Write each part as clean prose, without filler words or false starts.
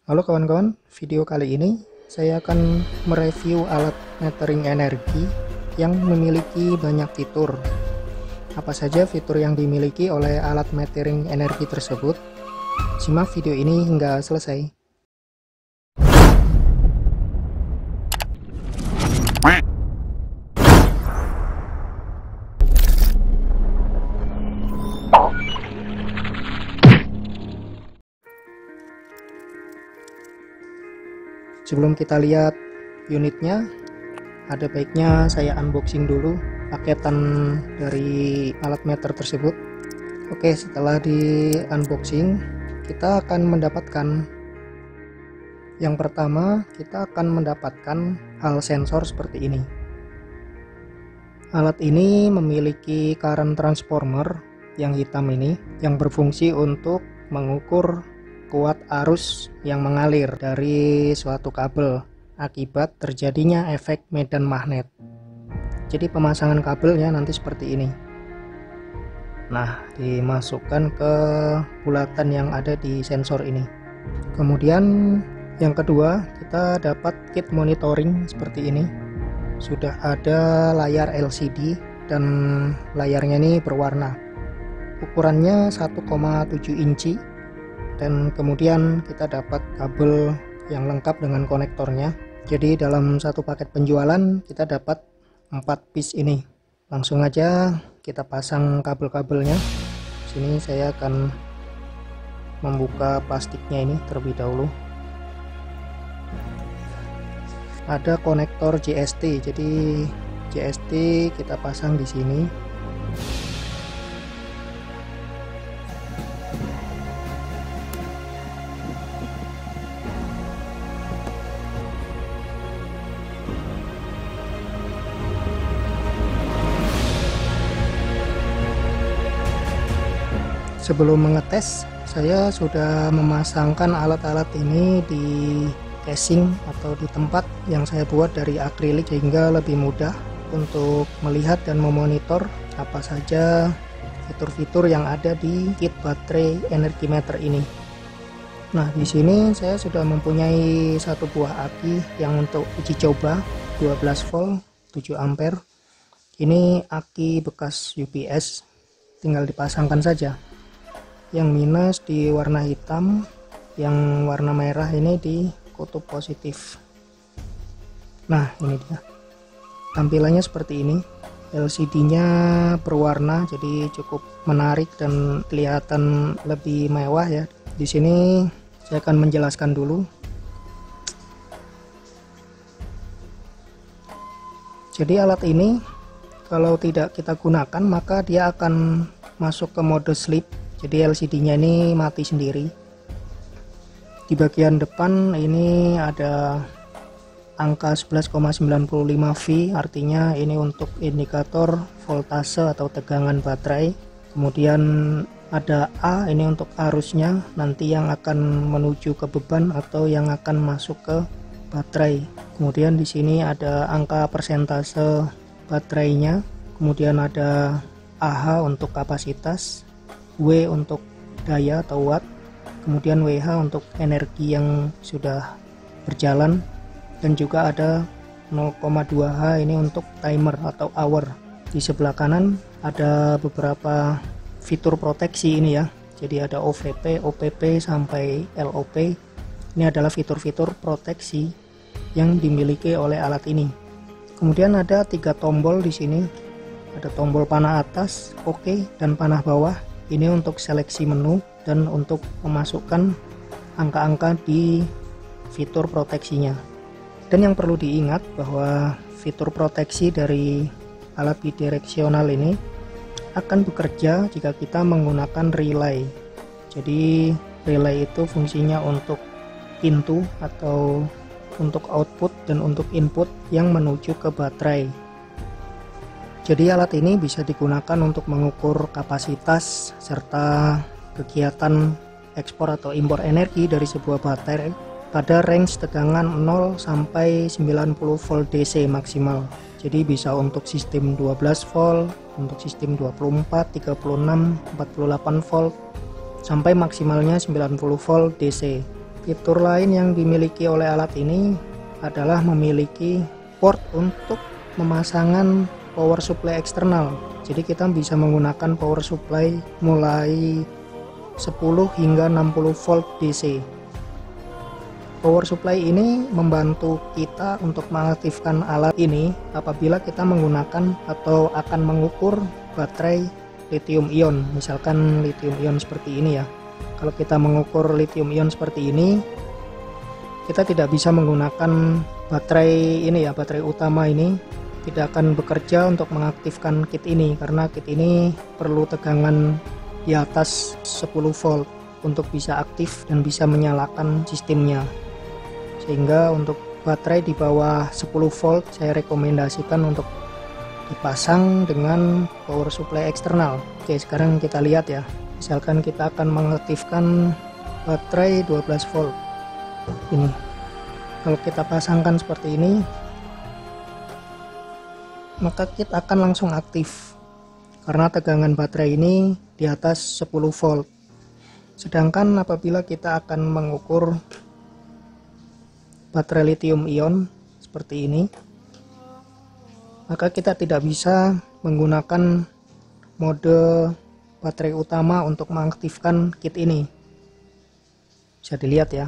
Halo kawan-kawan, video kali ini saya akan mereview alat metering energi yang memiliki banyak fitur. Apa saja fitur yang dimiliki oleh alat metering energi tersebut? Simak video ini hingga selesai. Sebelum kita lihat unitnya, ada baiknya saya unboxing dulu paketan dari alat meter tersebut. Oke, setelah di unboxing, kita akan mendapatkan yang pertama, kita akan mendapatkan hal sensor seperti ini. Alat ini memiliki current transformer yang hitam ini, yang berfungsi untuk mengukur kuat arus yang mengalir dari suatu kabel akibat terjadinya efek medan magnet. Jadi pemasangan kabelnya nanti seperti ini. Nah, dimasukkan ke bulatan yang ada di sensor ini. Kemudian yang kedua, kita dapat kit monitoring seperti ini. Sudah ada layar LCD dan layarnya ini berwarna. Ukurannya 1,7 inci. Dan kemudian kita dapat kabel yang lengkap dengan konektornya. Jadi dalam satu paket penjualan kita dapat 4 piece ini. Langsung aja kita pasang kabel-kabelnya. Sini saya akan membuka plastiknya ini terlebih dahulu. Ada konektor JST. Jadi JST kita pasang di sini. Sebelum mengetes, saya sudah memasangkan alat-alat ini di casing atau di tempat yang saya buat dari akrilik sehingga lebih mudah untuk melihat dan memonitor apa saja fitur-fitur yang ada di kit baterai energi meter ini. Nah, di sini saya sudah mempunyai satu buah aki yang untuk uji coba 12 volt 7 ampere. Ini aki bekas UPS, tinggal dipasangkan saja. Yang minus di warna hitam, yang warna merah ini di kutub positif. Nah, ini dia tampilannya seperti ini. LCD-nya berwarna, jadi cukup menarik dan kelihatan lebih mewah ya. Di sini saya akan menjelaskan dulu. Jadi alat ini kalau tidak kita gunakan maka dia akan masuk ke mode sleep. Jadi LCD-nya ini mati sendiri. Di bagian depan ini ada angka 11,95 V, artinya ini untuk indikator voltase atau tegangan baterai. Kemudian ada A, ini untuk arusnya nanti yang akan menuju ke beban atau yang akan masuk ke baterai. Kemudian di sini ada angka persentase baterainya. Kemudian ada AH untuk kapasitas, W untuk daya atau watt, kemudian WH untuk energi yang sudah berjalan, dan juga ada 0,2H ini untuk timer atau hour. Di sebelah kanan ada beberapa fitur proteksi ini ya, jadi ada OVP, OPP sampai LOP. Ini adalah fitur-fitur proteksi yang dimiliki oleh alat ini. Kemudian ada 3 tombol di sini, ada tombol panah atas, OK, dan panah bawah. Ini untuk seleksi menu dan untuk memasukkan angka-angka di fitur proteksinya. Dan yang perlu diingat bahwa fitur proteksi dari alat bidireksional ini akan bekerja jika kita menggunakan relay. Jadi relay itu fungsinya untuk pintu atau untuk output dan untuk input yang menuju ke baterai. Jadi alat ini bisa digunakan untuk mengukur kapasitas serta kegiatan ekspor atau impor energi dari sebuah baterai pada range tegangan 0 sampai 90 volt DC maksimal. Jadi bisa untuk sistem 12 volt, untuk sistem 24, 36, 48 volt, sampai maksimalnya 90 volt DC. Fitur lain yang dimiliki oleh alat ini adalah memiliki port untuk pemasangan power supply eksternal. Jadi kita bisa menggunakan power supply mulai 10 hingga 60 volt DC. Power supply ini membantu kita untuk mengaktifkan alat ini apabila kita menggunakan atau akan mengukur baterai lithium ion. Misalkan lithium ion seperti ini ya. Kalau kita mengukur lithium ion seperti ini, kita tidak bisa menggunakan baterai ini ya, baterai utama ini tidak akan bekerja untuk mengaktifkan kit ini, karena kit ini perlu tegangan di atas 10 volt untuk bisa aktif dan bisa menyalakan sistemnya. Sehingga untuk baterai di bawah 10 volt saya rekomendasikan untuk dipasang dengan power supply eksternal. Oke, sekarang kita lihat ya. Misalkan kita akan mengaktifkan baterai 12 volt. Ini. Kalau kita pasangkan seperti ini, maka kit akan langsung aktif karena tegangan baterai ini di atas 10 volt. Sedangkan apabila kita akan mengukur baterai lithium ion seperti ini, maka kita tidak bisa menggunakan mode baterai utama untuk mengaktifkan kit ini. Bisa dilihat ya,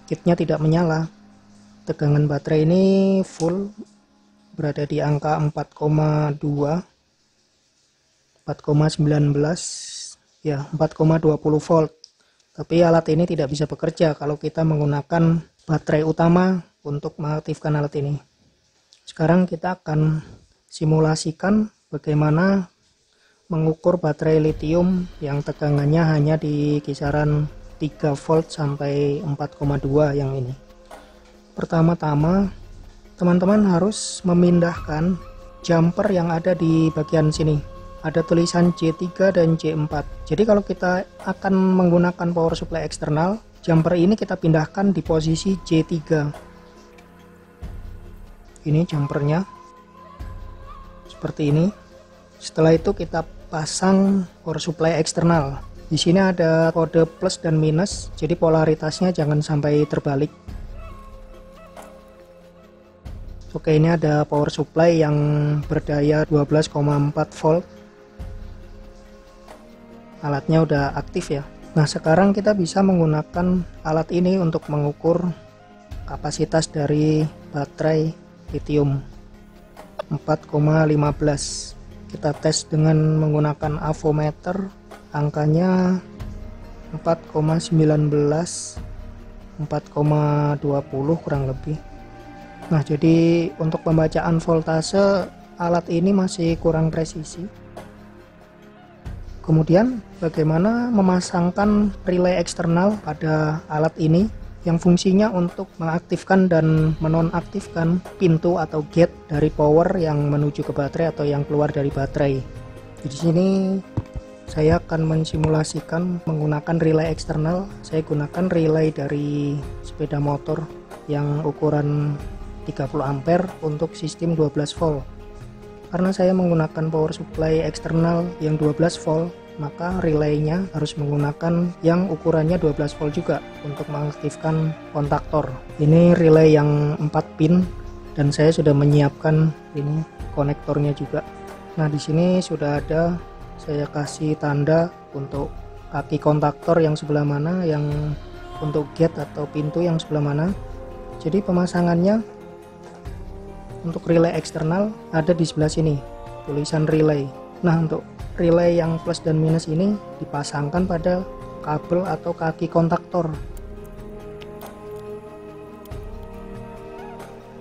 kitnya tidak menyala. Tegangan baterai ini full berada di angka 4,2, 4,19 ya, 4,20 volt. Tapi alat ini tidak bisa bekerja kalau kita menggunakan baterai utama untuk mengaktifkan alat ini. Sekarang kita akan simulasikan bagaimana mengukur baterai lithium yang tegangannya hanya di kisaran 3 volt sampai 4,2 yang ini. Pertama-tama teman-teman harus memindahkan jumper yang ada di bagian sini. Ada tulisan J3 dan J4. Jadi kalau kita akan menggunakan power supply eksternal, jumper ini kita pindahkan di posisi J3. Ini jumpernya seperti ini. Setelah itu kita pasang power supply eksternal. Di sini ada kode plus dan minus, jadi polaritasnya jangan sampai terbalik. Oke, ini ada power supply yang berdaya 12,4 volt. Alatnya udah aktif ya. Nah, sekarang kita bisa menggunakan alat ini untuk mengukur kapasitas dari baterai lithium 4,15. Kita tes dengan menggunakan avometer, angkanya 4,19, 4,20 kurang lebih. Nah, jadi untuk pembacaan voltase alat ini masih kurang presisi. Kemudian bagaimana memasangkan relay eksternal pada alat ini yang fungsinya untuk mengaktifkan dan menonaktifkan pintu atau gate dari power yang menuju ke baterai atau yang keluar dari baterai. Di sini saya akan mensimulasikan menggunakan relay eksternal. Saya gunakan relay dari sepeda motor yang ukuran 30 ampere untuk sistem 12 volt. Karena saya menggunakan power supply eksternal yang 12 volt, maka relaynya harus menggunakan yang ukurannya 12 volt juga untuk mengaktifkan kontaktor. Ini relay yang 4 pin dan saya sudah menyiapkan ini konektornya juga. Nah, di sini sudah ada, saya kasih tanda untuk kaki kontaktor yang sebelah mana, yang untuk gate atau pintu yang sebelah mana. Jadi pemasangannya untuk relay eksternal ada di sebelah sini, tulisan relay. Nah, untuk relay yang plus dan minus ini dipasangkan pada kabel atau kaki kontaktor.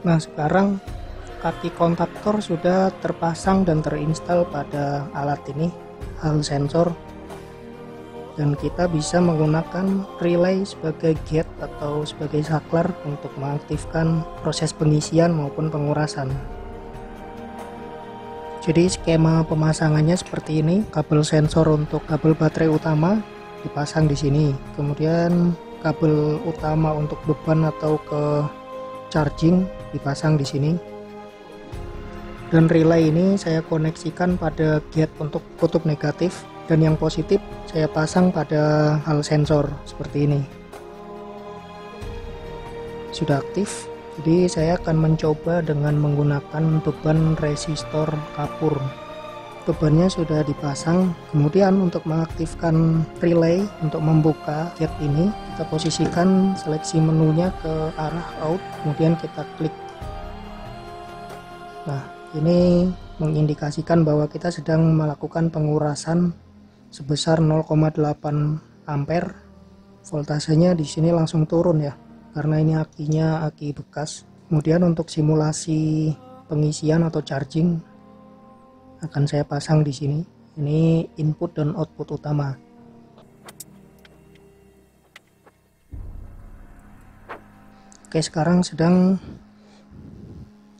Nah, sekarang kaki kontaktor sudah terpasang dan terinstal pada alat ini, hal sensor. Dan kita bisa menggunakan relay sebagai gate atau sebagai saklar untuk mengaktifkan proses pengisian maupun pengurasan. Jadi skema pemasangannya seperti ini. Kabel sensor untuk kabel baterai utama dipasang di sini. Kemudian kabel utama untuk beban atau ke charging dipasang di sini. Dan relay ini saya koneksikan pada gate untuk kutub negatif, dan yang positif saya pasang pada hal sensor seperti ini. sudah aktif. Jadi saya akan mencoba dengan menggunakan beban resistor kapur. Bebannya sudah dipasang. Kemudian untuk mengaktifkan relay, untuk membuka gate ini, kita posisikan seleksi menunya ke arah out, kemudian kita klik. Nah, ini mengindikasikan bahwa kita sedang melakukan pengurasan sebesar 0,8 ampere. Voltasenya di sini langsung turun ya, karena ini akinya aki bekas. Kemudian untuk simulasi pengisian atau charging akan saya pasang di sini. Ini input dan output utama. Oke, sekarang sedang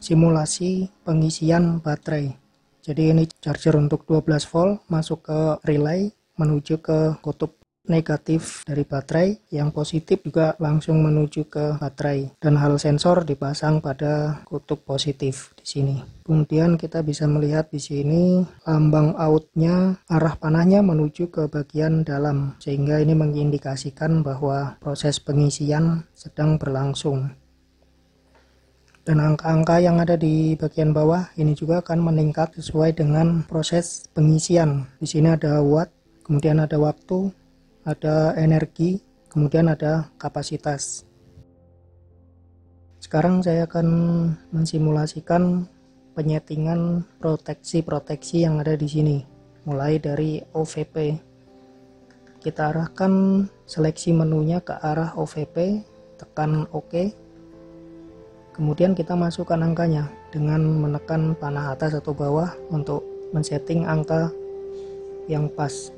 simulasi pengisian baterai. Jadi ini charger untuk 12 volt masuk ke relay menuju ke kutub negatif dari baterai, yang positif juga langsung menuju ke baterai, dan hal sensor dipasang pada kutub positif di sini. Kemudian kita bisa melihat di sini lambang outnya, arah panahnya menuju ke bagian dalam, sehingga ini mengindikasikan bahwa proses pengisian sedang berlangsung. Dan angka-angka yang ada di bagian bawah ini juga akan meningkat sesuai dengan proses pengisian. Di sini ada watt, kemudian ada waktu, ada energi, kemudian ada kapasitas. Sekarang saya akan mensimulasikan penyetingan proteksi-proteksi yang ada di sini, mulai dari OVP. Kita arahkan seleksi menunya ke arah OVP, tekan OK. Kemudian kita masukkan angkanya dengan menekan panah atas atau bawah untuk men-setting angka yang pas.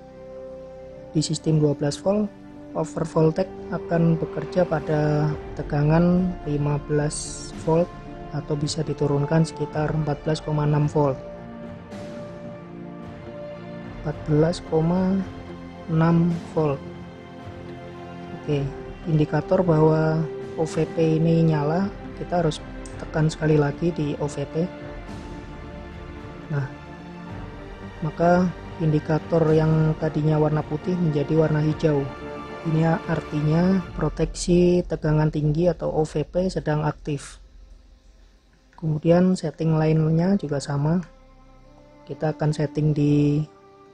Di sistem 12 volt, overvoltage akan bekerja pada tegangan 15 volt atau bisa diturunkan sekitar 14,6 volt. 14,6 volt. Oke, indikator bahwa OVP ini nyala, kita harus tekan sekali lagi di OVP. Nah, maka indikator yang tadinya warna putih menjadi warna hijau. Ini artinya proteksi tegangan tinggi atau OVP sedang aktif. Kemudian setting lainnya juga sama. Kita akan setting di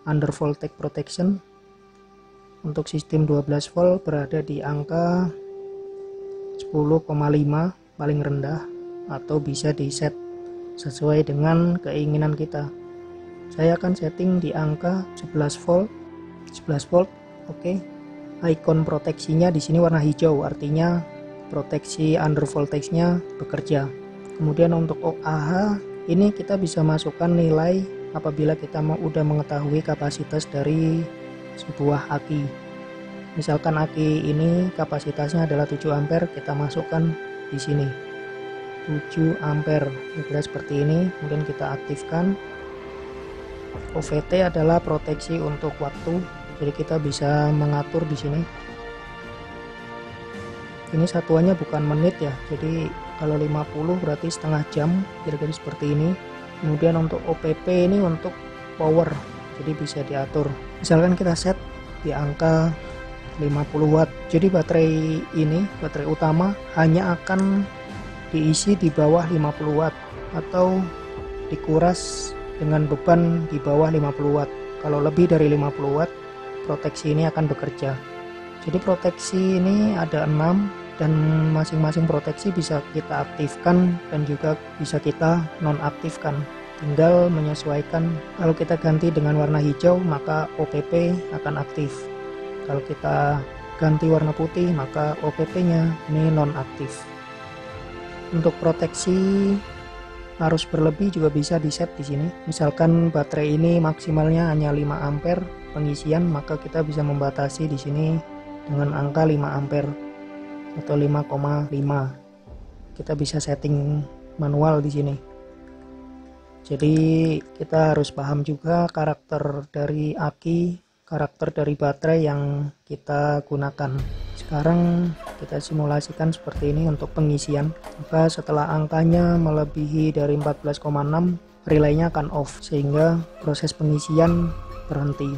under voltage protection. Untuk sistem 12 volt berada di angka 10,5 paling rendah, atau bisa di set sesuai dengan keinginan kita. Saya akan setting di angka 11 volt. 11 volt, oke. Icon proteksinya di sini warna hijau, artinya proteksi under voltage-nya bekerja. Kemudian untuk OAH, ini kita bisa masukkan nilai apabila kita udah mengetahui kapasitas dari sebuah aki. Misalkan aki ini kapasitasnya adalah 7 ampere, kita masukkan di sini 7 ampere. Kira seperti ini, kemudian kita aktifkan. OVT adalah proteksi untuk waktu, jadi kita bisa mengatur di sini. Ini satuannya bukan menit ya, jadi kalau 50 berarti setengah jam, kira-kira seperti ini. Kemudian untuk OPP ini untuk power, jadi bisa diatur. Misalkan kita set di angka 50 watt, jadi baterai ini, baterai utama hanya akan diisi di bawah 50 watt atau dikuras dengan beban di bawah 50 watt. Kalau lebih dari 50 watt, proteksi ini akan bekerja. Jadi proteksi ini ada 6, dan masing-masing proteksi bisa kita aktifkan dan juga bisa kita nonaktifkan. Tinggal menyesuaikan. Kalau kita ganti dengan warna hijau, maka OPP akan aktif. Kalau kita ganti warna putih, maka OPP-nya ini nonaktif. Untuk proteksi arus berlebih juga bisa di set di sini. Misalkan baterai ini maksimalnya hanya 5 ampere pengisian, maka kita bisa membatasi di sini dengan angka 5 ampere atau 5,5. Kita bisa setting manual di sini. Jadi kita harus paham juga karakter dari aki, karakter dari baterai yang kita gunakan. Sekarang kita simulasikan seperti ini untuk pengisian. Maka setelah angkanya melebihi dari 14,6, relaynya akan off sehingga proses pengisian berhenti.